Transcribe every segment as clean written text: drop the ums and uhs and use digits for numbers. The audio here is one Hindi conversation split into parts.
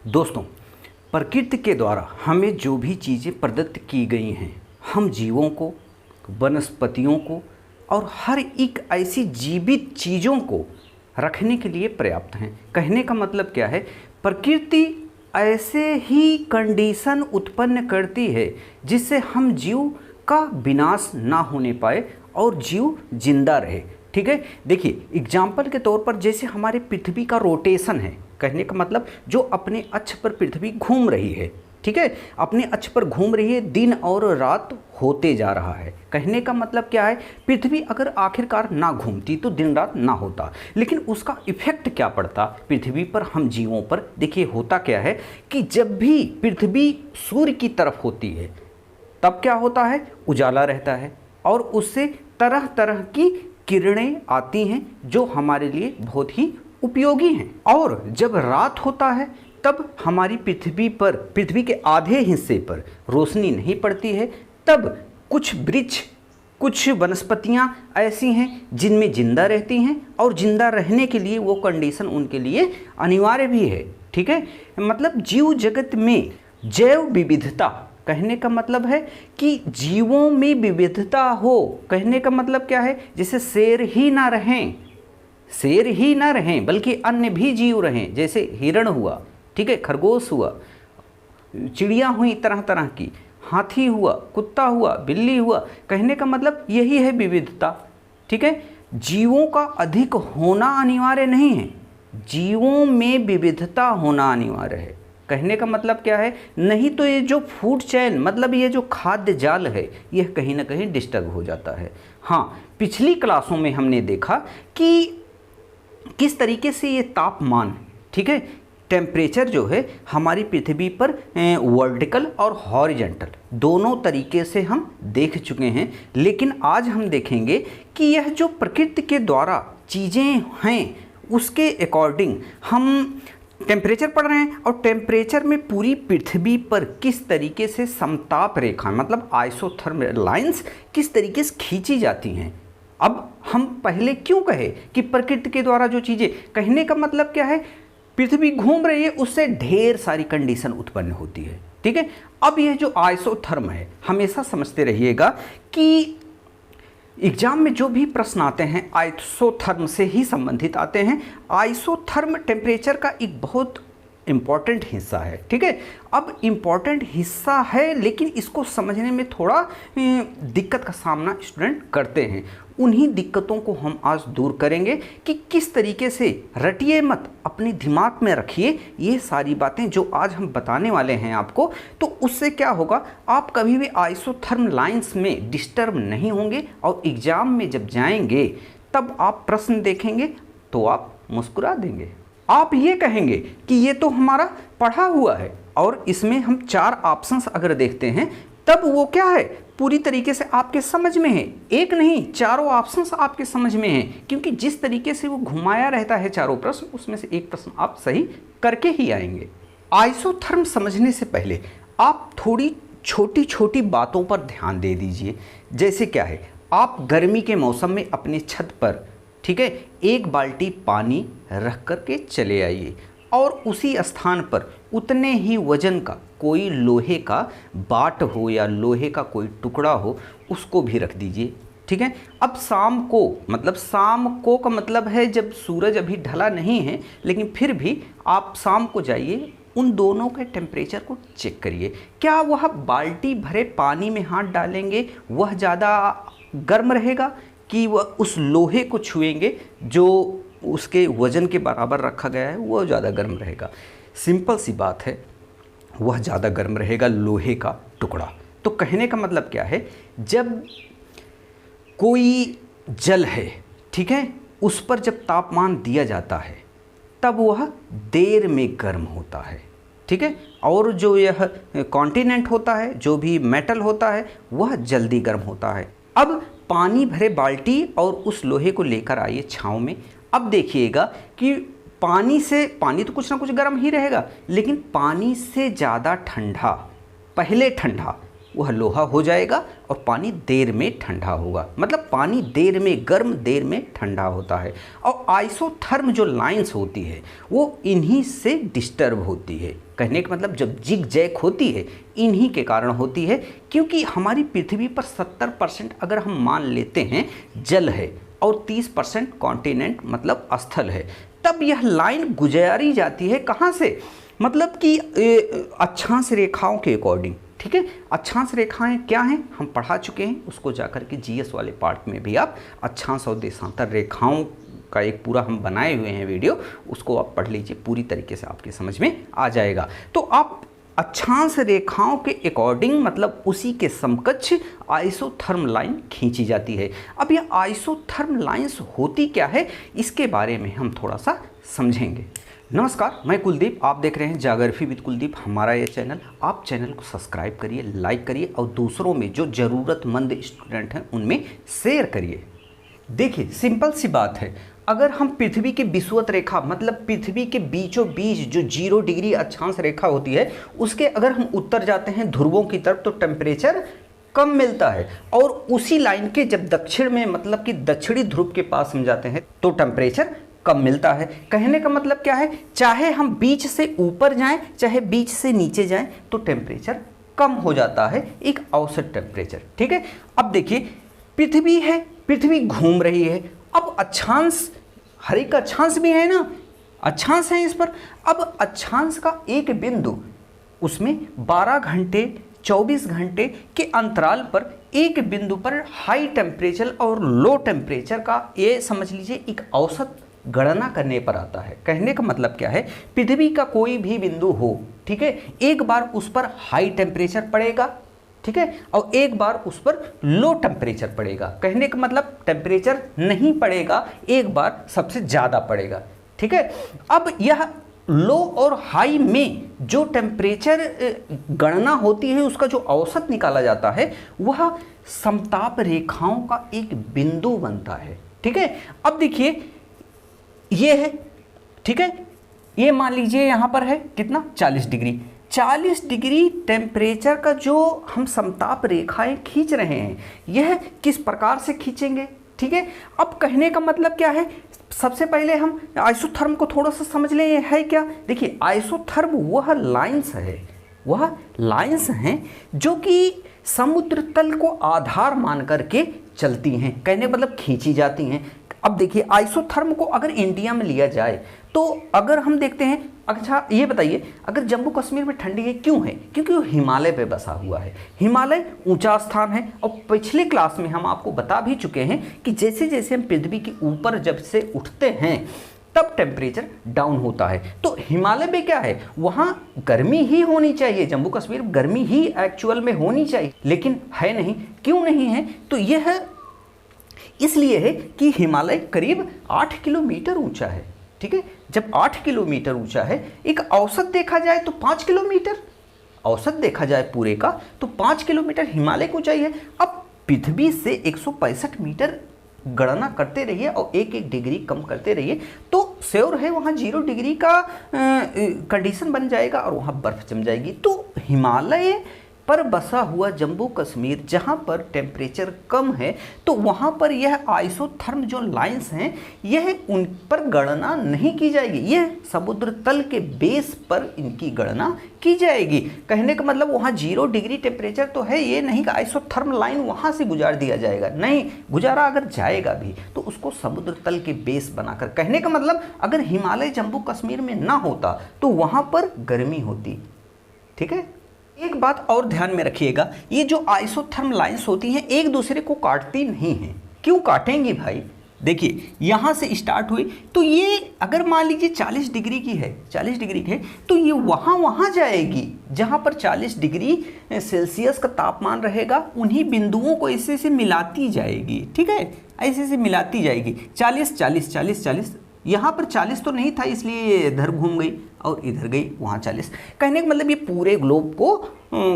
दोस्तों, प्रकृति के द्वारा हमें जो भी चीज़ें प्रदत्त की गई हैं, हम जीवों को, वनस्पतियों को और हर एक ऐसी जीवित चीज़ों को रखने के लिए पर्याप्त हैं। कहने का मतलब क्या है, प्रकृति ऐसे ही कंडीशन उत्पन्न करती है जिससे हम जीव का विनाश ना होने पाए और जीव जिंदा रहे। ठीक है, देखिए एग्जाम्पल के तौर पर जैसे हमारे पृथ्वी का रोटेशन है, कहने का मतलब जो अपने अक्ष पर पृथ्वी घूम रही है, ठीक है, अपने अक्ष पर घूम रही है, दिन और रात होते जा रहा है। कहने का मतलब क्या है, पृथ्वी अगर आखिरकार ना घूमती तो दिन रात ना होता, लेकिन उसका इफेक्ट क्या पड़ता पृथ्वी पर, हम जीवों पर। देखिए होता क्या है कि जब भी पृथ्वी सूर्य की तरफ होती है तब क्या होता है, उजाला रहता है और उससे तरह तरह की किरणें आती हैं जो हमारे लिए बहुत ही उपयोगी हैं। और जब रात होता है तब हमारी पृथ्वी के आधे हिस्से पर रोशनी नहीं पड़ती है, तब कुछ वृक्ष, कुछ वनस्पतियां ऐसी हैं जिनमें जिंदा रहती हैं और जिंदा रहने के लिए वो कंडीशन उनके लिए अनिवार्य भी है। ठीक है, मतलब जीव जगत में जैव विविधता, कहने का मतलब है कि जीवों में विविधता हो। कहने का मतलब क्या है, जैसे शेर ही ना रहें बल्कि अन्य भी जीव रहें, जैसे हिरण हुआ, ठीक है, खरगोश हुआ, चिड़िया हुई तरह तरह की, हाथी हुआ, कुत्ता हुआ, बिल्ली हुआ। कहने का मतलब यही है विविधता। ठीक है, जीवों का अधिक होना अनिवार्य नहीं है, जीवों में विविधता होना अनिवार्य है। कहने का मतलब क्या है, नहीं तो ये जो फूड चेन, मतलब ये जो खाद्य जाल है, यह कहीं ना कहीं डिस्टर्ब हो जाता है। हाँ, पिछली क्लासों में हमने देखा कि किस तरीके से ये तापमान, ठीक है, टेम्परेचर जो है हमारी पृथ्वी पर वर्टिकल और हॉरिजॉन्टल दोनों तरीके से हम देख चुके हैं। लेकिन आज हम देखेंगे कि यह जो प्रकृति के द्वारा चीज़ें हैं उसके अकॉर्डिंग हम टेम्परेचर पढ़ रहे हैं, और टेम्परेचर में पूरी पृथ्वी पर किस तरीके से समताप रेखा, मतलब आइसोथर्मल लाइंस किस तरीके से खींची जाती हैं। अब हम पहले क्यों कहे कि प्रकृति के द्वारा जो चीज़ें, कहने का मतलब क्या है, पृथ्वी घूम रही है उससे ढेर सारी कंडीशन उत्पन्न होती है। ठीक है, अब यह जो आइसोथर्म है, हमेशा समझते रहिएगा कि एग्जाम में जो भी प्रश्न आते हैं आइसोथर्म से ही संबंधित आते हैं। आइसोथर्म टेम्परेचर का एक बहुत इम्पॉर्टेंट हिस्सा है। ठीक है, अब इम्पॉर्टेंट हिस्सा है लेकिन इसको समझने में थोड़ा दिक्कत का सामना स्टूडेंट करते हैं। उन्हीं दिक्कतों को हम आज दूर करेंगे कि किस तरीके से, रटिए मत, अपने दिमाग में रखिए ये सारी बातें जो आज हम बताने वाले हैं आपको। तो उससे क्या होगा, आप कभी भी आइसोथर्म लाइंस में डिस्टर्ब नहीं होंगे और एग्ज़ाम में जब जाएंगे तब आप प्रश्न देखेंगे तो आप मुस्कुरा देंगे। आप ये कहेंगे कि ये तो हमारा पढ़ा हुआ है, और इसमें हम 4 ऑप्शंस अगर देखते हैं तब वो क्या है, पूरी तरीके से आपके समझ में है। एक नहीं, चारों ऑप्शंस आपके समझ में हैं, क्योंकि जिस तरीके से वो घुमाया रहता है चारों प्रश्न, उसमें से एक प्रश्न आप सही करके ही आएंगे। आइसोथर्म समझने से पहले आप थोड़ी छोटी छोटी बातों पर ध्यान दे दीजिए। जैसे क्या है, आप गर्मी के मौसम में अपने छत पर, ठीक है, 1 बाल्टी पानी रख कर के चले आइए और उसी स्थान पर उतने ही वजन का कोई लोहे का बाट हो या लोहे का कोई टुकड़ा हो, उसको भी रख दीजिए। ठीक है, अब शाम को, मतलब शाम को का मतलब है जब सूरज अभी ढला नहीं है, लेकिन फिर भी आप शाम को जाइए, उन दोनों के टेम्परेचर को चेक करिए। क्या वह बाल्टी भरे पानी में हाथ डालेंगे वह ज़्यादा गर्म रहेगा कि वह उस लोहे को छुएंगे जो उसके वजन के बराबर रखा गया है, वह ज़्यादा गर्म रहेगा? सिंपल सी बात है, वह ज़्यादा गर्म रहेगा लोहे का टुकड़ा। तो कहने का मतलब क्या है, जब कोई जल है, ठीक है, उस पर जब तापमान दिया जाता है तब वह देर में गर्म होता है। ठीक है, और जो यह कॉन्टिनेंट होता है, जो भी मेटल होता है, वह जल्दी गर्म होता है। अब पानी भरे बाल्टी और उस लोहे को लेकर आइए छाँव में। अब देखिएगा कि पानी तो कुछ ना कुछ गर्म ही रहेगा, लेकिन पानी से ज़्यादा ठंडा, पहले ठंडा, वह लोहा हो जाएगा और पानी देर में ठंडा होगा। मतलब पानी देर में गर्म, देर में ठंडा होता है। और आइसोथर्म जो लाइंस होती है वो इन्हीं से डिस्टर्ब होती है। कहने का मतलब जब जिग जैग होती है इन्हीं के कारण होती है, क्योंकि हमारी पृथ्वी पर 70% अगर हम मान लेते हैं जल है और 30% कॉन्टिनेंट मतलब स्थल है, तब यह लाइन गुजारी जाती है कहाँ से? मतलब कि अक्षांश रेखाओं के अकॉर्डिंग। ठीक है, अक्षांश रेखाएं क्या हैं हम पढ़ा चुके हैं, उसको जाकर के जीएस वाले पार्ट में भी आप अक्षांश और देशांतर रेखाओं का एक पूरा हम बनाए हुए हैं वीडियो, उसको आप पढ़ लीजिए, पूरी तरीके से आपके समझ में आ जाएगा। तो आप अक्षांश रेखाओं के अकॉर्डिंग मतलब उसी के समकक्ष आइसोथर्म लाइन खींची जाती है। अब यह आइसोथर्म लाइंस होती क्या है इसके बारे में हम थोड़ा सा समझेंगे। नमस्कार, मैं कुलदीप, आप देख रहे हैं ज्योग्राफी विद कुलदीप, हमारा ये चैनल। आप चैनल को सब्सक्राइब करिए, लाइक करिए और दूसरों में जो ज़रूरतमंद स्टूडेंट हैं उनमें शेयर करिए। देखिए सिंपल सी बात है, अगर हम पृथ्वी के विषुवत रेखा मतलब पृथ्वी के बीचों बीच जो 0 डिग्री अक्षांश रेखा होती है उसके अगर हम उत्तर जाते हैं ध्रुवों की तरफ तो टेम्परेचर कम मिलता है, और उसी लाइन के जब दक्षिण में मतलब कि दक्षिणी ध्रुव के पास हम जाते हैं तो टेम्परेचर कम मिलता है। कहने का मतलब क्या है, चाहे हम बीच से ऊपर जाएं चाहे बीच से नीचे जाएं तो टेम्परेचर कम हो जाता है, एक औसत टेम्परेचर। ठीक है, अब देखिए पृथ्वी है, पृथ्वी घूम रही है। अब अक्षांश, हर एक अक्षांश भी है ना, अक्षांश है इस पर। अब अक्षांश का एक बिंदु, उसमें 12 घंटे 24 घंटे के अंतराल पर एक बिंदु पर हाई टेम्परेचर और लो टेम्परेचर का ये समझ लीजिए एक औसत गणना करने पर आता है। कहने का मतलब क्या है, पृथ्वी का कोई भी बिंदु हो, ठीक है, एक बार उस पर हाई टेम्परेचर पड़ेगा, ठीक है, और एक बार उस पर लो टेम्परेचर पड़ेगा। कहने का मतलब टेम्परेचर नहीं पड़ेगा, एक बार सबसे ज़्यादा पड़ेगा। ठीक है, अब यह लो और हाई में जो टेम्परेचर गणना होती है उसका जो औसत निकाला जाता है वह समताप रेखाओं का एक बिंदु बनता है। ठीक है, अब देखिए ये है, ठीक है, ये मान लीजिए यहाँ पर है कितना 40 डिग्री। 40 डिग्री टेम्परेचर का जो हम समताप रेखाएं खींच रहे हैं यह किस प्रकार से खींचेंगे? ठीक है, अब कहने का मतलब क्या है, सबसे पहले हम आइसोथर्म को थोड़ा सा समझ लें, ये है क्या। देखिए आइसोथर्म वह लाइंस है, वह लाइंस हैं जो कि समुद्र तल को आधार मान करके चलती हैं, कहने मतलब खींची जाती हैं। अब देखिए आइसोथर्म को अगर इंडिया में लिया जाए तो अगर हम देखते हैं, अच्छा ये बताइए अगर जम्मू कश्मीर में ठंडी है क्यों है? क्योंकि वो हिमालय पे बसा हुआ है, हिमालय ऊंचा स्थान है। और पिछले क्लास में हम आपको बता भी चुके हैं कि जैसे जैसे हम पृथ्वी के ऊपर जब से उठते हैं तब टेम्परेचर डाउन होता है। तो हिमालय पे क्या है, वहाँ गर्मी ही होनी चाहिए, जम्मू कश्मीर गर्मी ही एक्चुअल में होनी चाहिए, लेकिन है नहीं। क्यों नहीं है? तो यह इसलिए है कि हिमालय करीब 8 किलोमीटर ऊंचा है। ठीक है, जब 8 किलोमीटर ऊंचा है, एक औसत देखा जाए तो 5 किलोमीटर, औसत देखा जाए पूरे का तो 5 किलोमीटर हिमालय की ऊंचाई है। अब पृथ्वी से 165 मीटर गणना करते रहिए और 1-1 डिग्री कम करते रहिए तो श्योर है वहाँ 0 डिग्री का कंडीशन बन जाएगा और वहाँ बर्फ जम जाएगी। तो हिमालय पर बसा हुआ जम्मू कश्मीर जहाँ पर टेम्परेचर कम है तो वहाँ पर यह आइसोथर्म जो लाइंस हैं यह उन पर गणना नहीं की जाएगी, यह समुद्र तल के बेस पर इनकी गणना की जाएगी। कहने का मतलब वहाँ 0 डिग्री टेम्परेचर तो है, ये नहीं कि आइसोथर्म लाइन वहाँ से गुजार दिया जाएगा, नहीं, गुजारा अगर जाएगा भी तो उसको समुद्र तल के बेस बनाकर। कहने का मतलब अगर हिमालय जम्मू कश्मीर में ना होता तो वहाँ पर गर्मी होती। ठीक है, एक बात और ध्यान में रखिएगा, ये जो आइसोथर्म लाइंस होती हैं एक दूसरे को काटती नहीं हैं। क्यों काटेंगी भाई? देखिए यहाँ से स्टार्ट हुई तो ये अगर मान लीजिए 40 डिग्री की है, 40 डिग्री की है तो ये वहाँ जाएगी जहाँ पर 40 डिग्री सेल्सियस का तापमान रहेगा, उन्हीं बिंदुओं को ऐसे से मिलाती जाएगी। ठीक है, ऐसे से मिलाती जाएगी, 40 40 40 40 यहाँ पर 40 तो नहीं था, इसलिए ये इधर घूम गई और इधर गई, वहाँ 40। कहने का मतलब ये पूरे ग्लोब को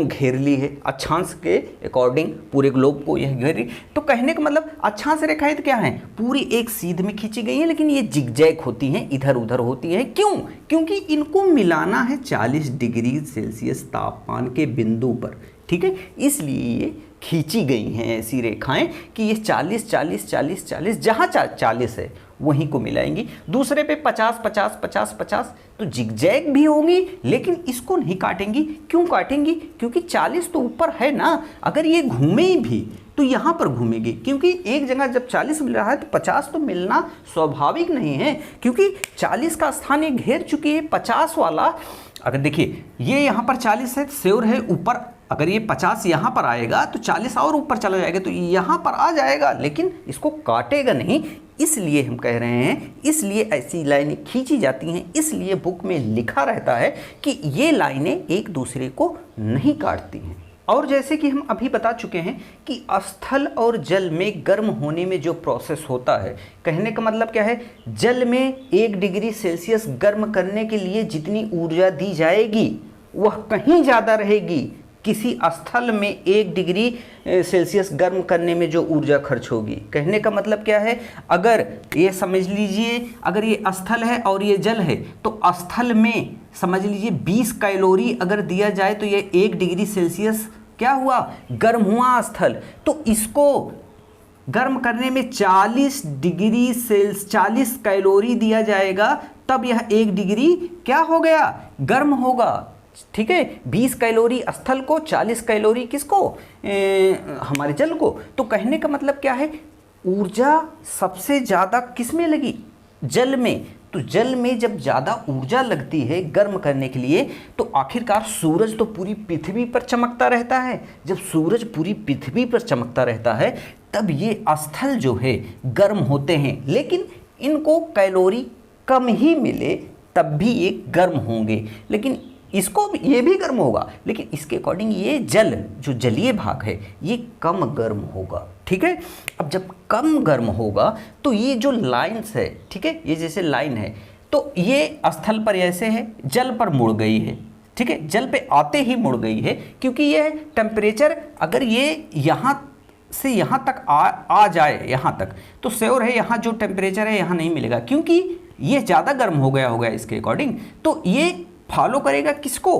घेर ली है, अक्षांश के अकॉर्डिंग पूरे ग्लोब को यह घेर ली। तो कहने का मतलब अक्षांश रेखाएं तो क्या हैं, पूरी एक सीध में खींची गई हैं, लेकिन ये जिगजैग होती हैं, इधर उधर होती हैं। क्यों? क्योंकि इनको मिलाना है 40 डिग्री सेल्सियस तापमान के बिंदु पर, ठीक है। इसलिए ये खींची गई हैं ऐसी रेखाएं कि ये 40 40 40 40 जहाँ 40 है वहीं को मिलाएंगी। दूसरे पे 50 50 50 50 तो जिगजैग भी होंगी, लेकिन इसको नहीं काटेंगी। क्यों काटेंगी? क्योंकि 40 तो ऊपर है ना, अगर ये घूमे भी तो यहाँ पर घूमेगी, क्योंकि एक जगह जब 40 मिल रहा है तो 50 तो मिलना स्वाभाविक नहीं है, क्योंकि 40 का स्थान ये घेर चुकी है। 50 वाला अगर देखिए ये यहाँ पर 40 है, श्योर है ऊपर, अगर ये 50 यहाँ पर आएगा तो 40 और ऊपर चला जाएगा, तो यहाँ पर आ जाएगा, लेकिन इसको काटेगा नहीं। इसलिए हम कह रहे हैं, इसलिए ऐसी लाइनें खींची जाती हैं, इसलिए बुक में लिखा रहता है कि ये लाइनें एक दूसरे को नहीं काटती हैं। और जैसे कि हम अभी बता चुके हैं कि स्थल और जल में गर्म होने में जो प्रोसेस होता है, कहने का मतलब क्या है, जल में 1 डिग्री सेल्सियस गर्म करने के लिए जितनी ऊर्जा दी जाएगी वह कहीं ज़्यादा रहेगी किसी स्थल में 1 डिग्री सेल्सियस गर्म करने में जो ऊर्जा खर्च होगी। कहने का मतलब क्या है, अगर ये समझ लीजिए, अगर ये स्थल है और ये जल है, तो स्थल में समझ लीजिए 20 कैलोरी अगर दिया जाए तो ये 1 डिग्री सेल्सियस क्या हुआ, गर्म हुआ स्थल। तो इसको गर्म करने में 40 डिग्री सेल्सियस 40 कैलोरी दिया जाएगा, तब यह 1 डिग्री क्या हो गया, गर्म होगा, ठीक है। 20 कैलोरी स्थल को, 40 कैलोरी किसको, हमारे जल को। तो कहने का मतलब क्या है, ऊर्जा सबसे ज़्यादा किस में लगी, जल में। तो जल में जब ज़्यादा ऊर्जा लगती है गर्म करने के लिए, तो आखिरकार सूरज तो पूरी पृथ्वी पर चमकता रहता है। जब सूरज पूरी पृथ्वी पर चमकता रहता है तब ये स्थल जो है गर्म होते हैं, लेकिन इनको कैलोरी कम ही मिले तब भी ये गर्म होंगे, लेकिन इसको ये भी गर्म होगा, लेकिन इसके अकॉर्डिंग ये जल जो जलीय भाग है ये कम गर्म होगा, ठीक है। अब जब कम गर्म होगा तो ये जो लाइन्स है, ठीक है, ये जैसे लाइन है, तो ये स्थल पर ऐसे है, जल पर मुड़ गई है, ठीक है, जल पे आते ही मुड़ गई है, क्योंकि ये टेम्परेचर अगर ये यहाँ से यहाँ तक आ जाए यहाँ तक, तो श्योर है यहाँ जो टेम्परेचर है यहाँ नहीं मिलेगा, क्योंकि ये ज़्यादा गर्म हो गया होगा इसके अकॉर्डिंग। तो ये फॉलो करेगा किसको,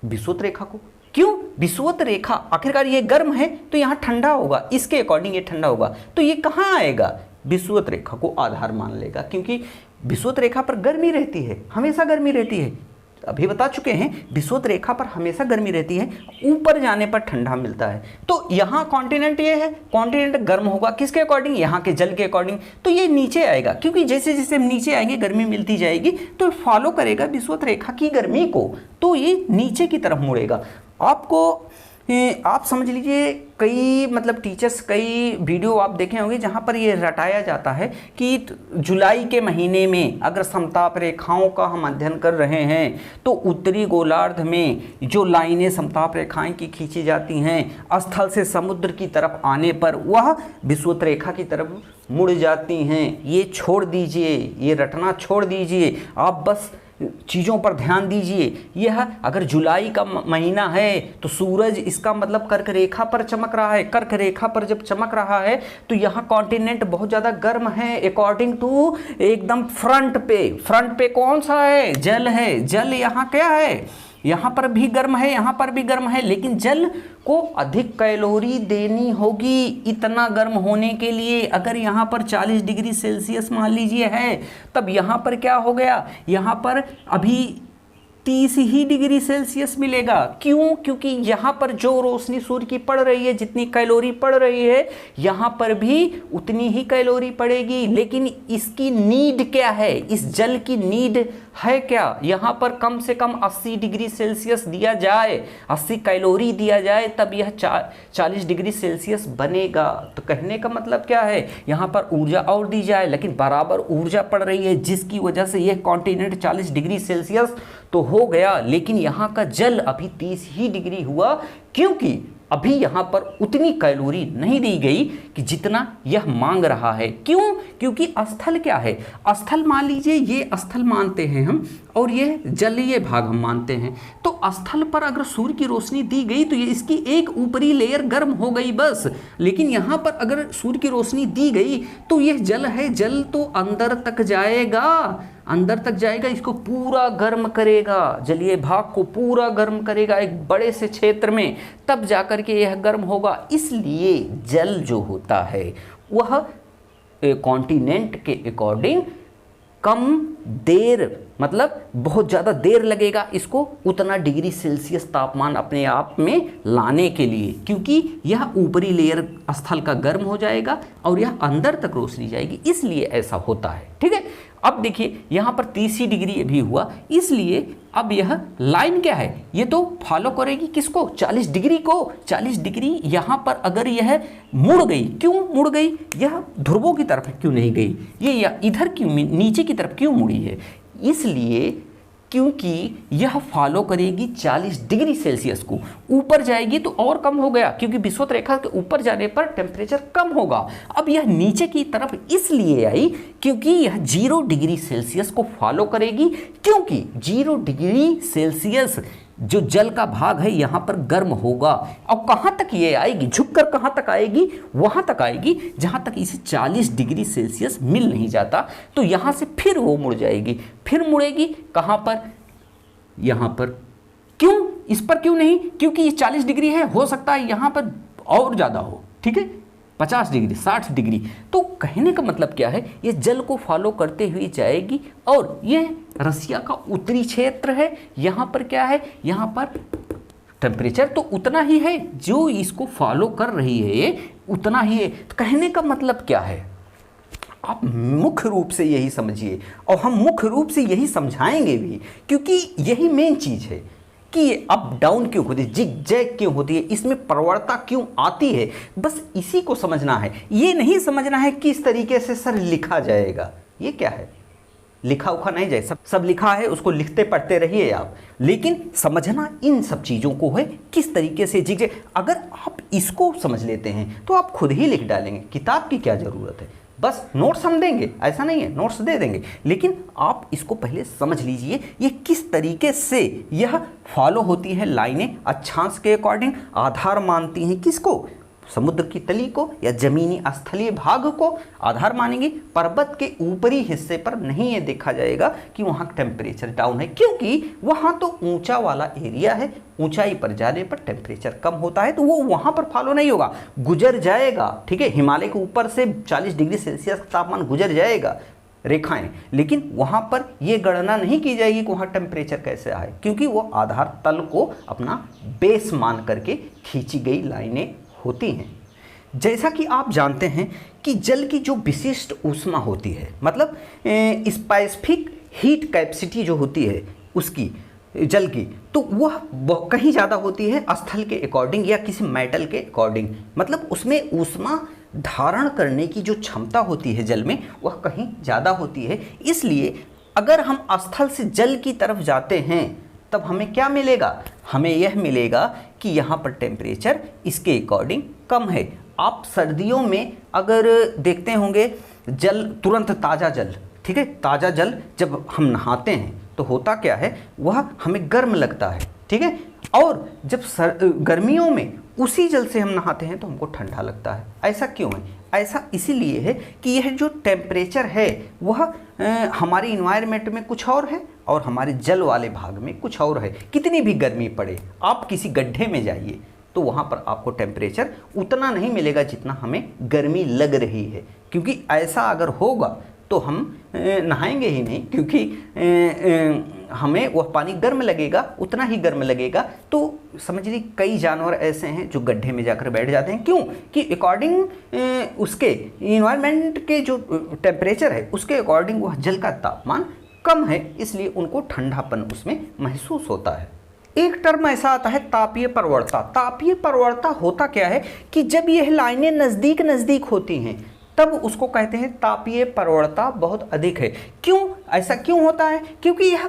विषुवत रेखा को। क्यों? विषुवत रेखा आखिरकार ये गर्म है तो यहाँ ठंडा होगा, इसके अकॉर्डिंग ये ठंडा होगा, तो ये कहाँ आएगा, विषुवत रेखा को आधार मान लेगा, क्योंकि विषुवत रेखा पर गर्मी रहती है, हमेशा गर्मी रहती है। अभी बता चुके हैं विषुवत रेखा पर हमेशा गर्मी रहती है, ऊपर जाने पर ठंडा मिलता है। तो यहाँ कॉन्टिनेंट ये है, कॉन्टिनेंट गर्म होगा किसके अकॉर्डिंग, यहाँ के जल के अकॉर्डिंग, तो ये नीचे आएगा, क्योंकि जैसे जैसे हम नीचे आएंगे गर्मी मिलती जाएगी, तो फॉलो करेगा विषुवत रेखा की गर्मी को, तो ये नीचे की तरफ मुड़ेगा। आपको आप समझ लीजिए, कई मतलब टीचर्स कई वीडियो आप देखे होंगे जहाँ पर ये रटाया जाता है कि जुलाई के महीने में अगर समताप रेखाओं का हम अध्ययन कर रहे हैं तो उत्तरी गोलार्ध में जो लाइनें समताप रेखाएं की खींची जाती हैं स्थल से समुद्र की तरफ आने पर वह विषुवत रेखा की तरफ मुड़ जाती हैं। ये छोड़ दीजिए, ये रटना छोड़ दीजिए, आप बस चीज़ों पर ध्यान दीजिए। यह अगर जुलाई का महीना है तो सूरज इसका मतलब कर्क रेखा पर चमक रहा है, कर्क रेखा पर जब चमक रहा है तो यहाँ कॉन्टिनेंट बहुत ज़्यादा गर्म है अकॉर्डिंग टू एकदम फ्रंट पे कौन सा है, जल है। जल यहाँ क्या है, यहाँ पर भी गर्म है, यहाँ पर भी गर्म है, लेकिन जल को अधिक कैलोरी देनी होगी इतना गर्म होने के लिए। अगर यहाँ पर 40 डिग्री सेल्सियस मान लीजिए है, तब यहाँ पर क्या हो गया, यहाँ पर अभी 30 ही डिग्री सेल्सियस मिलेगा। क्यों? क्योंकि यहाँ पर जो रोशनी सूर्य की पड़ रही है, जितनी कैलोरी पड़ रही है, यहाँ पर भी उतनी ही कैलोरी पड़ेगी। लेकिन इसकी नीड क्या है, इस जल की नीड है क्या, यहाँ पर कम से कम 80 डिग्री सेल्सियस दिया जाए, 80 कैलोरी दिया जाए, तब यह 40 डिग्री सेल्सियस बनेगा। तो कहने का मतलब क्या है, यहाँ पर ऊर्जा और दी जाए, लेकिन बराबर ऊर्जा पड़ रही है, जिसकी वजह से यह कॉन्टिनेंट 40 डिग्री सेल्सियस तो हो गया, लेकिन यहाँ का जल अभी 30 ही डिग्री हुआ, क्योंकि अभी यहाँ पर उतनी कैलोरी नहीं दी गई कि जितना यह मांग रहा है। क्यों? क्योंकि स्थल क्या है, स्थल मान लीजिए ये स्थल मानते हैं हम और ये जलीय भाग हम मानते हैं। तो स्थल पर अगर सूर्य की रोशनी दी गई तो ये इसकी एक ऊपरी लेयर गर्म हो गई बस। लेकिन यहाँ पर अगर सूर्य की रोशनी दी गई तो यह जल है, जल तो अंदर तक जाएगा, अंदर तक जाएगा, इसको पूरा गर्म करेगा, जलीय भाग को पूरा गर्म करेगा एक बड़े से क्षेत्र में, तब जाकर के यह गर्म होगा। इसलिए जल जो होता है वह कॉन्टिनेंट के अकॉर्डिंग कम देर, मतलब बहुत ज़्यादा देर लगेगा इसको उतना डिग्री सेल्सियस तापमान अपने आप में लाने के लिए, क्योंकि यह ऊपरी लेयर स्थल का गर्म हो जाएगा और यह अंदर तक रोशनी जाएगी, इसलिए ऐसा होता है। ठीक है, अब देखिए यहाँ पर 30 डिग्री भी हुआ, इसलिए अब यह लाइन क्या है, ये तो फॉलो करेगी किसको, 40 डिग्री को। 40 डिग्री यहाँ पर अगर यह मुड़ गई, क्यों मुड़ गई, यह ध्रुवों की तरफ क्यों नहीं गई, ये इधर क्यों नीचे की तरफ क्यों मुड़ी है, इसलिए क्योंकि यह फॉलो करेगी 40 डिग्री सेल्सियस को। ऊपर जाएगी तो और कम हो गया, क्योंकि विषुवत रेखा के ऊपर जाने पर टेम्परेचर कम होगा। अब यह नीचे की तरफ इसलिए आई क्योंकि यह 0 डिग्री सेल्सियस को फॉलो करेगी, क्योंकि 0 डिग्री सेल्सियस जो जल का भाग है यहाँ पर गर्म होगा। अब कहाँ तक ये आएगी, झुककर कहाँ तक आएगी, वहाँ तक आएगी जहाँ तक इसे 40 डिग्री सेल्सियस मिल नहीं जाता। तो यहाँ से फिर वो मुड़ जाएगी, फिर मुड़ेगी कहाँ पर, यहाँ पर। क्यों, इस पर क्यों नहीं, क्योंकि ये 40 डिग्री है, हो सकता है यहाँ पर और ज़्यादा हो, ठीक है, 50 डिग्री 60 डिग्री। तो कहने का मतलब क्या है, ये जल को फॉलो करते हुए जाएगी और ये रसिया का उत्तरी क्षेत्र है, यहाँ पर क्या है, यहाँ पर टेम्परेचर तो उतना ही है, जो इसको फॉलो कर रही है उतना ही है। तो कहने का मतलब क्या है, आप मुख्य रूप से यही समझिए और हम मुख्य रूप से यही समझाएंगे भी, क्योंकि यही मेन चीज़ है कि ये अप डाउन क्यों होती है, जिग जैग क्यों होती है, इसमें प्रवणता क्यों आती है, बस इसी को समझना है। ये नहीं समझना है किस तरीके से सर लिखा जाएगा, ये क्या है, लिखा उखा नहीं जाए, सब लिखा है, उसको लिखते पढ़ते रहिए आप, लेकिन समझना इन सब चीज़ों को है, किस तरीके से जिग जैग। अगर आप इसको समझ लेते हैं तो आप खुद ही लिख डालेंगे, किताब की क्या ज़रूरत है, बस नोट्स हम देंगे, ऐसा नहीं है, नोट्स दे देंगे, लेकिन आप इसको पहले समझ लीजिए ये किस तरीके से यह फॉलो होती है लाइनें। अक्षांश के अकॉर्डिंग आधार मानती हैं किसको, समुद्र की तली को या जमीनी स्थलीय भाग को आधार मानेंगे। पर्वत के ऊपरी हिस्से पर नहीं ये देखा जाएगा कि वहाँ टेम्परेचर डाउन है, क्योंकि वहाँ तो ऊंचा वाला एरिया है, ऊंचाई पर जाने पर टेम्परेचर कम होता है, तो वो वहाँ पर फॉलो नहीं होगा, गुजर जाएगा। ठीक है, हिमालय के ऊपर से 40 डिग्री सेल्सियस तापमान गुजर जाएगा रेखाएं, लेकिन वहाँ पर ये गणना नहीं की जाएगी कि वहाँ टेम्परेचर कैसे आए, क्योंकि वो आधार तल को अपना बेस मान करके खींची गई लाइनें होती हैं। जैसा कि आप जानते हैं कि जल की जो विशिष्ट ऊष्मा होती है, मतलब स्पेसिफिक हीट कैपेसिटी जो होती है उसकी जल की, तो वह कहीं ज़्यादा होती है स्थल के अकॉर्डिंग या किसी मेटल के अकॉर्डिंग, मतलब उसमें ऊष्मा धारण करने की जो क्षमता होती है जल में वह कहीं ज़्यादा होती है। इसलिए अगर हम स्थल से जल की तरफ जाते हैं तब हमें क्या मिलेगा, हमें यह मिलेगा कि यहाँ पर टेम्परेचर इसके अकॉर्डिंग कम है। आप सर्दियों में अगर देखते होंगे जल तुरंत ताज़ा जल, ठीक है, ताज़ा जल जब हम नहाते हैं तो होता क्या है, वह हमें गर्म लगता है, ठीक है, और जब गर्मियों में उसी जल से हम नहाते हैं तो हमको ठंडा लगता है। ऐसा क्यों है, ऐसा इसीलिए है कि यह जो टेम्परेचर है वह हमारी इन्वायरमेंट में कुछ और है और हमारे जल वाले भाग में कुछ और है। कितनी भी गर्मी पड़े, आप किसी गड्ढे में जाइए तो वहाँ पर आपको टेम्परेचर उतना नहीं मिलेगा जितना हमें गर्मी लग रही है, क्योंकि ऐसा अगर होगा तो हम नहाएंगे ही नहीं, क्योंकि हमें वह पानी गर्म लगेगा, उतना ही गर्म लगेगा। तो समझिए कई जानवर ऐसे हैं जो गड्ढे में जाकर बैठ जाते हैं, क्यों कि अकॉर्डिंग उसके इन्वायरमेंट के जो टेम्परेचर है उसके अकॉर्डिंग वह जल का तापमान कम है, इसलिए उनको ठंडापन उसमें महसूस होता है। एक टर्म ऐसा आता है तापीय प्रवणता। तापीय प्रवणता होता क्या है कि जब यह लाइनें नज़दीक नज़दीक होती हैं तब उसको कहते हैं तापीय प्रवणता बहुत अधिक है। क्यों ऐसा क्यों होता है? क्योंकि यह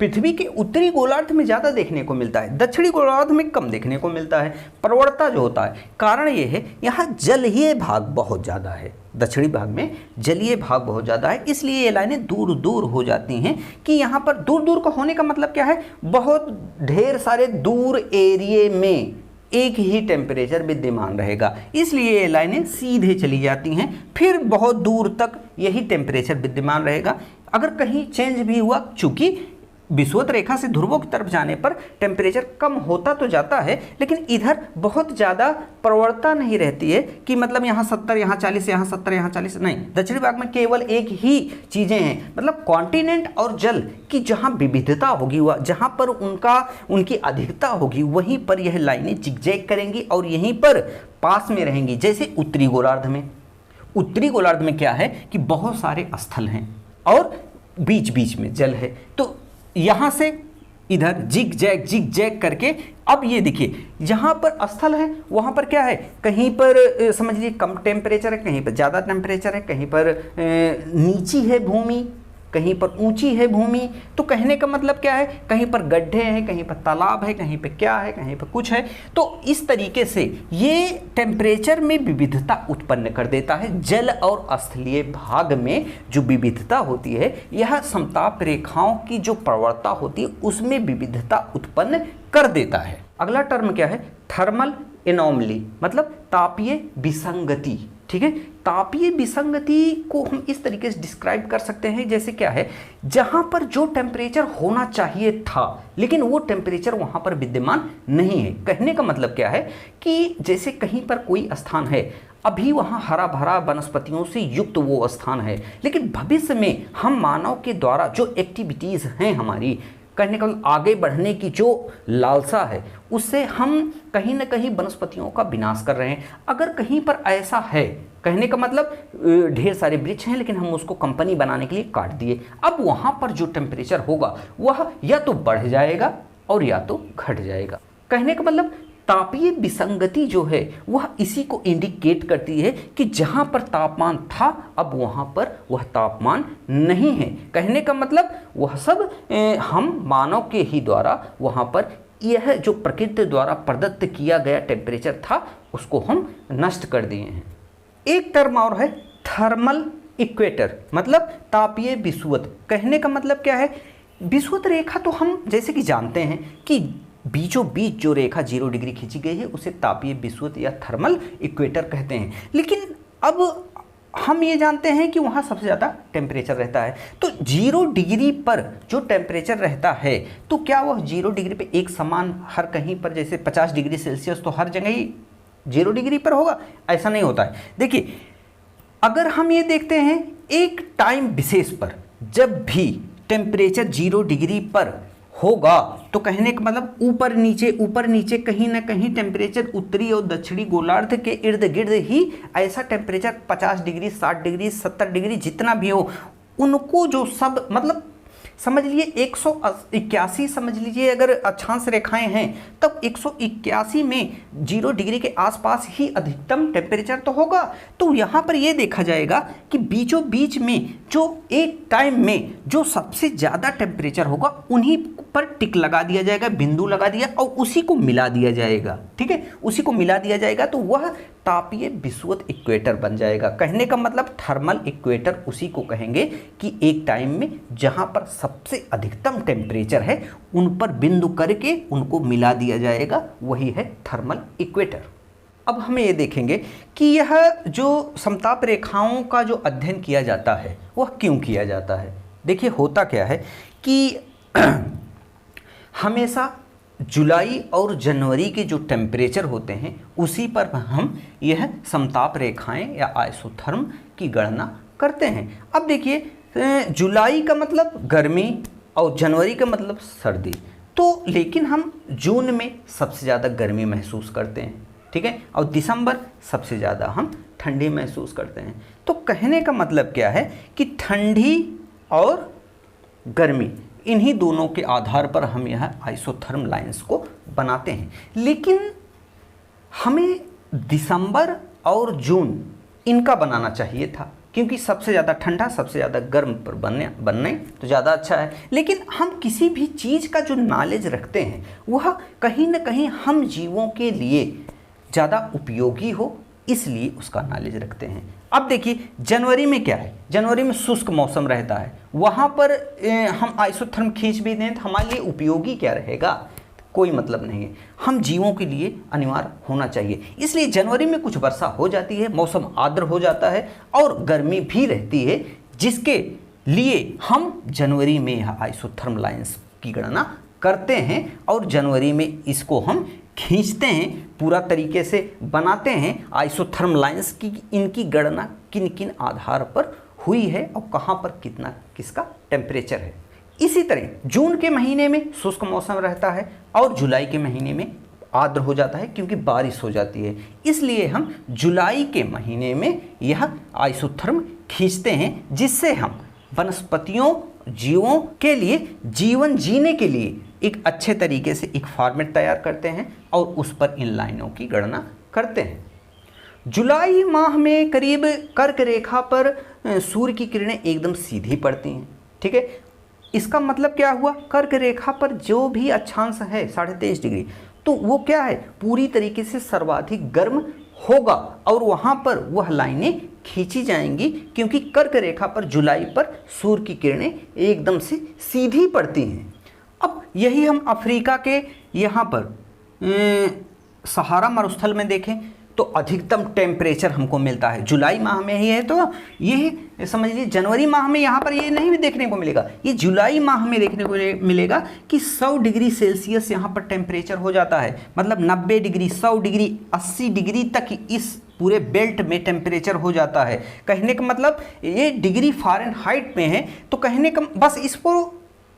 पृथ्वी के उत्तरी गोलार्ध में ज़्यादा देखने को मिलता है, दक्षिणी गोलार्ध में कम देखने को मिलता है। प्रवणता जो होता है, कारण ये है यहाँ जलीय भाग बहुत ज़्यादा है, दक्षिणी भाग में जलीय भाग बहुत ज़्यादा है, इसलिए ये लाइनें दूर दूर हो जाती हैं। कि यहाँ पर दूर दूर का होने का मतलब क्या है? बहुत ढेर सारे दूर एरिए में एक ही टेम्परेचर विद्यमान रहेगा, इसलिए ये लाइनें सीधे चली जाती हैं, फिर बहुत दूर तक यही टेम्परेचर विद्यमान रहेगा। अगर कहीं चेंज भी हुआ, चूंकि विषुवत रेखा से ध्रुवों की तरफ जाने पर टेम्परेचर कम होता तो जाता है, लेकिन इधर बहुत ज़्यादा प्रवणता नहीं रहती है कि मतलब यहाँ 70, यहाँ 40, यहाँ 70, यहाँ 40, नहीं। दक्षिणी भाग में केवल एक ही चीज़ें हैं, मतलब कॉन्टिनेंट और जल की जहाँ विविधता होगी, वह जहाँ पर उनकी अधिकता होगी, वहीं पर यह लाइनें जिगजैग करेंगी और यहीं पर पास में रहेंगी। जैसे उत्तरी गोलार्ध में क्या है कि बहुत सारे स्थल हैं और बीच बीच में जल है, तो यहाँ से इधर जिग जैग करके, अब ये देखिए जहाँ पर स्थल है वहाँ पर क्या है, कहीं पर समझ लीजिए कम टेम्परेचर है, कहीं पर ज़्यादा टेम्परेचर है, कहीं पर नीची है भूमि, कहीं पर ऊंची है भूमि। तो कहने का मतलब क्या है, कहीं पर गड्ढे हैं, कहीं पर तालाब है, कहीं पर क्या है, कहीं पर कुछ है। तो इस तरीके से ये टेम्परेचर में विविधता उत्पन्न कर देता है। जल और स्थलीय भाग में जो विविधता होती है, यह समताप रेखाओं की जो प्रवणता होती है उसमें विविधता उत्पन्न कर देता है। अगला टर्म क्या है? थर्मल एनोमली, मतलब तापीय विसंगति। ठीक है, तापीय विसंगति को हम इस तरीके से डिस्क्राइब कर सकते हैं, जैसे क्या है, जहां पर जो टेम्परेचर होना चाहिए था लेकिन वो टेम्परेचर वहां पर विद्यमान नहीं है। कहने का मतलब क्या है कि जैसे कहीं पर कोई स्थान है, अभी वहाँ हरा भरा वनस्पतियों से युक्त वो स्थान है, लेकिन भविष्य में हम मानव के द्वारा जो एक्टिविटीज़ हैं हमारी, कहने का आगे बढ़ने की जो लालसा है, उससे हम कहीं ना कहीं वनस्पतियों का विनाश कर रहे हैं। अगर कहीं पर ऐसा है, कहने का मतलब ढेर सारे वृक्ष हैं लेकिन हम उसको कंपनी बनाने के लिए काट दिए, अब वहाँ पर जो टेम्परेचर होगा वह या तो बढ़ जाएगा और या तो घट जाएगा। कहने का मतलब तापीय विसंगति जो है वह इसी को इंडिकेट करती है कि जहाँ पर तापमान था अब वहाँ पर वह तापमान नहीं है। कहने का मतलब वह सब हम मानव के ही द्वारा वहाँ पर यह जो प्रकृति द्वारा प्रदत्त किया गया टेम्परेचर था उसको हम नष्ट कर दिए हैं। एक टर्म और है थर्मल इक्वेटर, मतलब तापीय विषुवत। कहने का मतलब क्या है, विषुवत रेखा तो हम जैसे कि जानते हैं कि बीचों बीच जो रेखा 0 डिग्री खींची गई है उसे तापीय विषुवत या थर्मल इक्वेटर कहते हैं। लेकिन अब हम ये जानते हैं कि वहाँ सबसे ज़्यादा टेम्परेचर रहता है, तो 0 डिग्री पर जो टेम्परेचर रहता है तो क्या वह 0 डिग्री पे एक समान हर कहीं पर, जैसे 50 डिग्री सेल्सियस तो हर जगह ही 0 डिग्री पर होगा? ऐसा नहीं होता है। देखिए, अगर हम ये देखते हैं एक टाइम विशेष पर जब भी टेम्परेचर 0 डिग्री पर होगा तो कहने का मतलब ऊपर नीचे कहीं ना कहीं टेम्परेचर उत्तरी और दक्षिणी गोलार्ध के इर्द गिर्द ही ऐसा टेम्परेचर 50 डिग्री 60 डिग्री 70 डिग्री जितना भी हो, उनको जो सब मतलब समझ लीजिए 181 समझ लीजिए अगर अक्षांश रेखाएं हैं तब 181 में 0 डिग्री के आसपास ही अधिकतम टेम्परेचर तो होगा। तो यहाँ पर ये देखा जाएगा कि बीचों बीच में जो एक टाइम में जो सबसे ज़्यादा टेम्परेचर होगा उन्हीं पर टिक लगा दिया जाएगा, बिंदु लगा दिया और उसी को मिला दिया जाएगा। ठीक है, उसी को मिला दिया जाएगा तो वह तापीय विषुवत इक्वेटर बन जाएगा। कहने का मतलब थर्मल इक्वेटर उसी को कहेंगे कि एक टाइम में जहाँ पर सबसे अधिकतम टेम्परेचर है उन पर बिंदु करके उनको मिला दिया जाएगा, वही है थर्मल इक्वेटर। अब हम ये देखेंगे कि यह जो समताप रेखाओं का जो अध्ययन किया जाता है वह क्यों किया जाता है। देखिए, होता क्या है कि हमेशा जुलाई और जनवरी के जो टेम्परेचर होते हैं उसी पर हम यह समताप रेखाएं या आइसोथर्म की गणना करते हैं। अब देखिए, जुलाई का मतलब गर्मी और जनवरी का मतलब सर्दी, तो लेकिन हम जून में सबसे ज़्यादा गर्मी महसूस करते हैं, ठीक है, और दिसंबर सबसे ज़्यादा हम ठंडी महसूस करते हैं। तो कहने का मतलब क्या है कि ठंडी और गर्मी इन्हीं दोनों के आधार पर हम यह आइसोथर्म लाइंस को बनाते हैं। लेकिन हमें दिसंबर और जून इनका बनाना चाहिए था, क्योंकि सबसे ज़्यादा ठंडा सबसे ज़्यादा गर्म पर बनने तो ज़्यादा अच्छा है। लेकिन हम किसी भी चीज़ का जो नॉलेज रखते हैं वह कहीं ना कहीं हम जीवों के लिए ज़्यादा उपयोगी हो, इसलिए उसका नॉलेज रखते हैं। अब देखिए जनवरी में क्या है, जनवरी में शुष्क मौसम रहता है, वहाँ पर हम आइसोथर्म खींच भी दें तो हमारे लिए उपयोगी क्या रहेगा, कोई मतलब नहीं है। हम जीवों के लिए अनिवार्य होना चाहिए, इसलिए जनवरी में कुछ वर्षा हो जाती है, मौसम आर्द्र हो जाता है और गर्मी भी रहती है, जिसके लिए हम जनवरी में यह आइसोथर्म लाइन्स की गणना करते हैं और जनवरी में इसको हम खींचते हैं, पूरा तरीके से बनाते हैं आइसोथर्म लाइन्स की इनकी गणना किन किन आधार पर हुई है और कहाँ पर कितना किसका टेम्परेचर है। इसी तरह जून के महीने में शुष्क मौसम रहता है और जुलाई के महीने में आर्द्र हो जाता है क्योंकि बारिश हो जाती है, इसलिए हम जुलाई के महीने में यह आइसोथर्म खींचते हैं, जिससे हम वनस्पतियों जीवों के लिए जीवन जीने के लिए एक अच्छे तरीके से एक फॉर्मेट तैयार करते हैं और उस पर इन लाइनों की गणना करते हैं। जुलाई माह में करीब कर्क रेखा पर सूर्य की किरणें एकदम सीधी पड़ती हैं, ठीक है। इसका मतलब क्या हुआ, कर्क रेखा पर जो भी अक्षांश है 23.5 डिग्री, तो वो क्या है, पूरी तरीके से सर्वाधिक गर्म होगा और वहाँ पर वह लाइनें खींची जाएंगी क्योंकि कर्क रेखा पर जुलाई पर सूर्य की किरणें एकदम से सीधी पड़ती हैं। अब यही हम अफ्रीका के यहाँ पर सहारा मरुस्थल में देखें तो अधिकतम टेम्परेचर हमको मिलता है जुलाई माह में ही है, तो ये समझ लीजिए जनवरी माह में यहाँ पर ये नहीं भी देखने को मिलेगा, ये जुलाई माह में देखने को मिलेगा कि 100 डिग्री सेल्सियस यहाँ पर टेम्परेचर हो जाता है, मतलब 90 डिग्री 100 डिग्री 80 डिग्री तक इस पूरे बेल्ट में टेम्परेचर हो जाता है। कहने का मतलब ये डिग्री फ़ारेनहाइट में है, तो कहने का बस इसको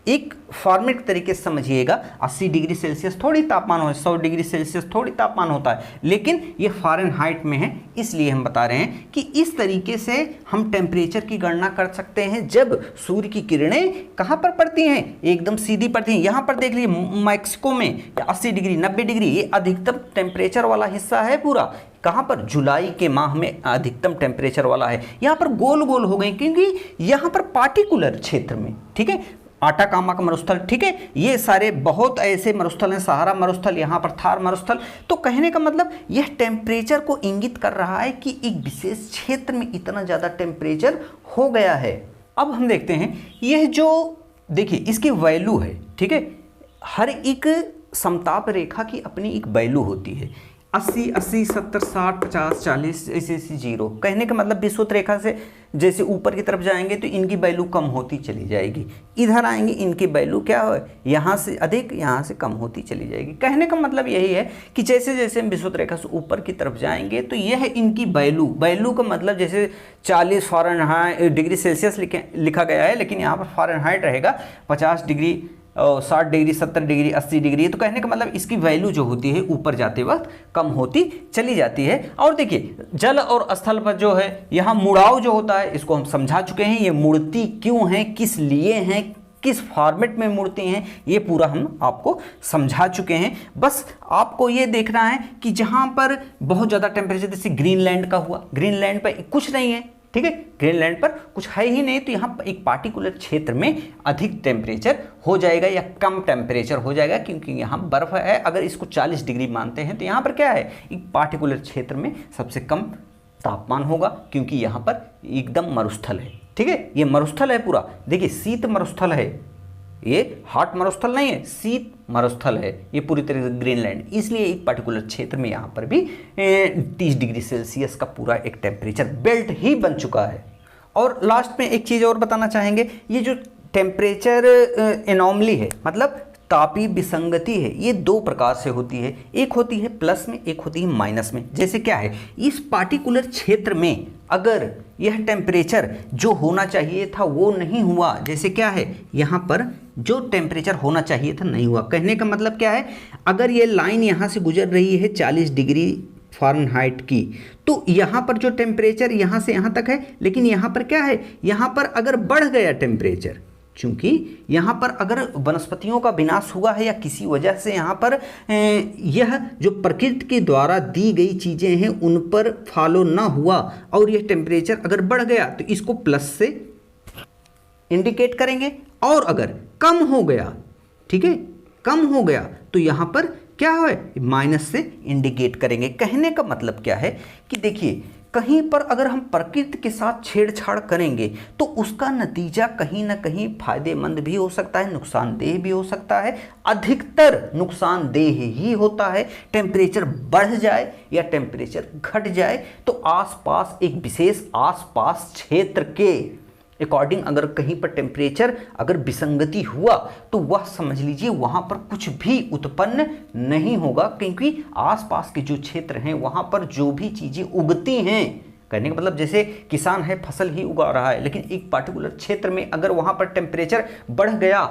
एक फॉर्मेट तरीके से समझिएगा, 80 डिग्री सेल्सियस थोड़ी तापमान हो, 100 डिग्री सेल्सियस थोड़ी तापमान होता है, लेकिन ये फ़ारेनहाइट में है, इसलिए हम बता रहे हैं कि इस तरीके से हम टेम्परेचर की गणना कर सकते हैं जब सूर्य की किरणें कहाँ पर पड़ती हैं, एकदम सीधी पड़ती हैं। यहाँ पर देख लीजिए मैक्सिको में 80 डिग्री 90 डिग्री ये अधिकतम टेम्परेचर वाला हिस्सा है पूरा, कहाँ पर, जुलाई के माह में अधिकतम टेम्परेचर वाला है। यहाँ पर गोल गोल हो गए क्योंकि यहाँ पर पार्टिकुलर क्षेत्र में, ठीक है, आटाकामा का मरुस्थल, ठीक है, ये सारे बहुत ऐसे मरुस्थल हैं, सहारा मरुस्थल, यहाँ पर थार मरुस्थल। तो कहने का मतलब यह टेम्परेचर को इंगित कर रहा है कि एक विशेष क्षेत्र में इतना ज़्यादा टेम्परेचर हो गया है। अब हम देखते हैं यह जो देखिए इसकी वैल्यू है, ठीक है, हर एक समताप रेखा की अपनी एक वैल्यू होती है, 80 80 70 60 50 40 ऐसे 0। कहने का मतलब विषुवत रेखा से जैसे ऊपर की तरफ जाएंगे तो इनकी वैल्यू कम होती चली जाएगी, इधर आएंगे इनकी वैल्यू क्या है, यहाँ से अधिक यहाँ से कम होती चली जाएगी। कहने का मतलब यही है कि जैसे जैसे हम विषुवत रेखा से ऊपर की तरफ जाएंगे तो यह इनकी वैल्यू का मतलब जैसे 40 फ़ारेनहाइट डिग्री सेल्सियस लिखा गया है, लेकिन यहाँ पर फ़ारेनहाइट रहेगा 50 डिग्री 60 डिग्री 70 डिग्री 80 डिग्री, तो कहने का मतलब इसकी वैल्यू जो होती है ऊपर जाते वक्त कम होती चली जाती है। और देखिए जल और स्थल पर जो है यहाँ मुड़ाव जो होता है इसको हम समझा चुके हैं, ये मुड़ती क्यों हैं, किस लिए हैं, किस फॉर्मेट में मुड़ती हैं, ये पूरा हम आपको समझा चुके हैं। बस आपको ये देखना है कि जहाँ पर बहुत ज़्यादा टेम्परेचर, जैसे ग्रीनलैंड का हुआ, ग्रीनलैंड पर कुछ नहीं है, ठीक है, ग्रीनलैंड पर कुछ है ही नहीं, तो यहाँ पर एक पार्टिकुलर क्षेत्र में अधिक टेम्परेचर हो जाएगा या कम टेम्परेचर हो जाएगा क्योंकि यहाँ बर्फ़ है। अगर इसको 40 डिग्री मानते हैं तो यहाँ पर क्या है, एक पार्टिकुलर क्षेत्र में सबसे कम तापमान होगा क्योंकि यहाँ पर एकदम मरुस्थल है, ठीक है, ये मरुस्थल है पूरा। देखिए शीत मरुस्थल है, ये हॉट मरुस्थल नहीं है, शीत मरुस्थल है ये पूरी तरह से ग्रीनलैंड, इसलिए एक पर्टिकुलर क्षेत्र में यहाँ पर भी 30 डिग्री सेल्सियस का पूरा एक टेम्परेचर बेल्ट ही बन चुका है। और लास्ट में एक चीज़ और बताना चाहेंगे, ये जो टेम्परेचर एनॉमली है, मतलब तापीय विसंगति है, ये दो प्रकार से होती है, एक होती है प्लस में, एक होती है माइनस में। जैसे क्या है, इस पार्टिकुलर क्षेत्र में अगर यह टेम्परेचर जो होना चाहिए था वो नहीं हुआ, जैसे क्या है यहाँ पर जो टेम्परेचर होना चाहिए था नहीं हुआ, कहने का मतलब क्या है, अगर ये लाइन यहाँ से गुजर रही है 40 डिग्री फ़ारेनहाइट की, तो यहाँ पर जो टेम्परेचर यहाँ से यहाँ तक है, लेकिन यहाँ पर क्या है, यहाँ पर अगर बढ़ गया टेम्परेचर चूंकि यहाँ पर अगर वनस्पतियों का विनाश हुआ है या किसी वजह से यहाँ पर यह जो प्रकृति के द्वारा दी गई चीज़ें हैं उन पर फॉलो ना हुआ और यह टेम्परेचर अगर बढ़ गया तो इसको प्लस से इंडिकेट करेंगे, और अगर कम हो गया, ठीक है, कम हो गया तो यहाँ पर क्या है, माइनस से इंडिकेट करेंगे। कहने का मतलब क्या है कि देखिए कहीं पर अगर हम प्रकृति के साथ छेड़छाड़ करेंगे तो उसका नतीजा कहीं ना कहीं फायदेमंद भी हो सकता है, नुकसानदेह भी हो सकता है। अधिकतर नुकसानदेह ही होता है। टेम्परेचर बढ़ जाए या टेम्परेचर घट जाए तो आसपास एक विशेष आसपास क्षेत्र के अकॉर्डिंग अगर कहीं पर टेम्परेचर अगर विसंगति हुआ तो वह समझ लीजिए वहाँ पर कुछ भी उत्पन्न नहीं होगा, क्योंकि आसपास के जो क्षेत्र हैं वहाँ पर जो भी चीज़ें उगती हैं, कहने का मतलब जैसे किसान है फसल ही उगा रहा है, लेकिन एक पार्टिकुलर क्षेत्र में अगर वहाँ पर टेम्परेचर बढ़ गया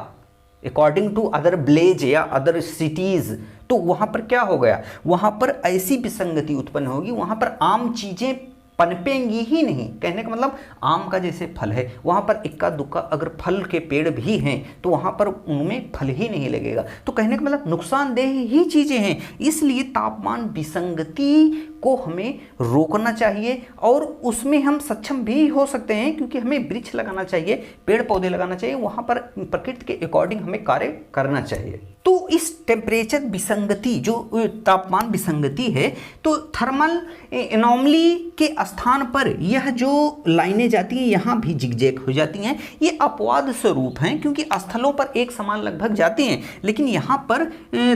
अकॉर्डिंग टू अदर विलेज या अदर सिटीज़, तो वहाँ पर क्या हो गया, वहाँ पर ऐसी विसंगति उत्पन्न होगी, वहाँ पर आम चीज़ें पनपेंगी ही नहीं। कहने का मतलब आम का जैसे फल है वहाँ पर इक्का दुक्का अगर फल के पेड़ भी हैं तो वहाँ पर उनमें फल ही नहीं लगेगा। तो कहने का मतलब नुकसानदेह ही चीज़ें हैं। इसलिए तापमान विसंगति को हमें रोकना चाहिए और उसमें हम सक्षम भी हो सकते हैं, क्योंकि हमें वृक्ष लगाना चाहिए, पेड़ पौधे लगाना चाहिए, वहाँ पर प्रकृति के अकॉर्डिंग हमें कार्य करना चाहिए। तो इस टेम्परेचर विसंगति जो तापमान विसंगति है, तो थर्मल एनोमली के स्थान पर यह जो लाइनें जाती हैं यहाँ भी जिगजैग हो जाती हैं। ये अपवाद स्वरूप हैं, क्योंकि स्थलों पर एक समान लगभग जाती हैं, लेकिन यहाँ पर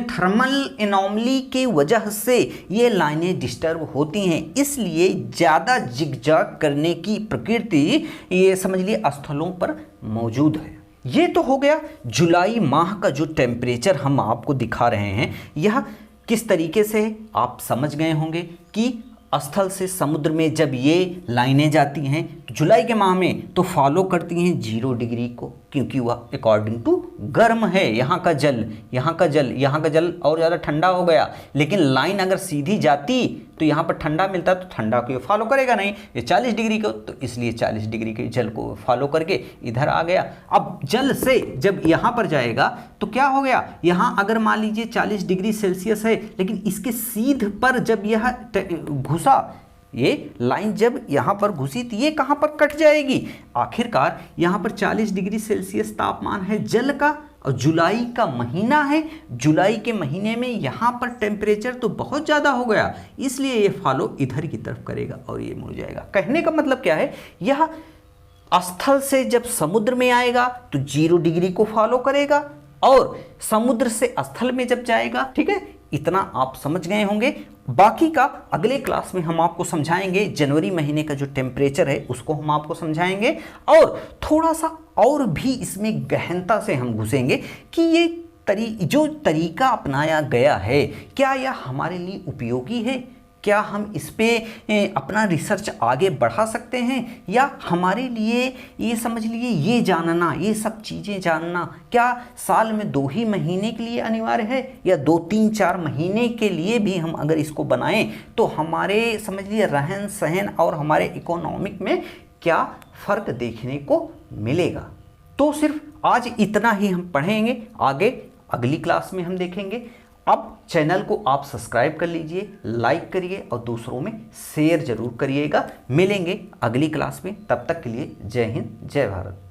थर्मल एनोमली के वजह से ये लाइनें डिस्टर्ब होती हैं। इसलिए ज़्यादा जिगजैग करने की प्रकृति ये समझ लिए स्थलों पर मौजूद है। ये तो हो गया जुलाई माह का जो टेम्परेचर हम आपको दिखा रहे हैं, यह किस तरीके से आप समझ गए होंगे कि स्थल से समुद्र में जब ये लाइनें जाती हैं तो जुलाई के माह में तो फॉलो करती हैं 0 डिग्री को, क्योंकि वह अकॉर्डिंग टू गर्म है। यहाँ का जल और ज़्यादा ठंडा हो गया, लेकिन लाइन अगर सीधी जाती तो यहाँ पर ठंडा मिलता तो ठंडा को फॉलो करेगा नहीं, ये 40 डिग्री को, तो इसलिए 40 डिग्री के जल को फॉलो करके इधर आ गया। अब जल से जब यहाँ पर जाएगा तो क्या हो गया, यहाँ अगर मान लीजिए 40 डिग्री सेल्सियस है, लेकिन इसके सीध पर जब यह घुसा, ये लाइन जब यहाँ पर घुसी तो ये कहाँ पर कट जाएगी। आखिरकार यहाँ पर 40 डिग्री सेल्सियस तापमान है जल का और जुलाई का महीना है। जुलाई के महीने में यहाँ पर टेम्परेचर तो बहुत ज़्यादा हो गया, इसलिए ये फॉलो इधर की तरफ करेगा और ये मुड़ जाएगा। कहने का मतलब क्या है, यह स्थल से जब समुद्र में आएगा तो 0 डिग्री को फॉलो करेगा और समुद्र से स्थल में जब जाएगा, ठीक है, इतना आप समझ गए होंगे। बाकी का अगले क्लास में हम आपको समझाएंगे। जनवरी महीने का जो टेम्परेचर है उसको हम आपको समझाएंगे और थोड़ा सा और भी इसमें गहनता से हम घुसेंगे कि ये जो तरीका अपनाया गया है क्या यह हमारे लिए उपयोगी है, क्या हम इस पे अपना रिसर्च आगे बढ़ा सकते हैं, या हमारे लिए ये समझ लीजिए ये जानना, ये सब चीज़ें जानना क्या साल में 2 ही महीने के लिए अनिवार्य है, या 2, 3, 4 महीने के लिए भी हम अगर इसको बनाएं तो हमारे समझ लीजिए रहन सहन और हमारे इकोनॉमिक में क्या फ़र्क देखने को मिलेगा। तो सिर्फ आज इतना ही हम पढ़ेंगे, आगे अगली क्लास में हम देखेंगे। अब चैनल को आप सब्सक्राइब कर लीजिए, लाइक करिए और दूसरों में शेयर जरूर करिएगा। मिलेंगे अगली क्लास में, तब तक के लिए जय हिंद, जय भारत।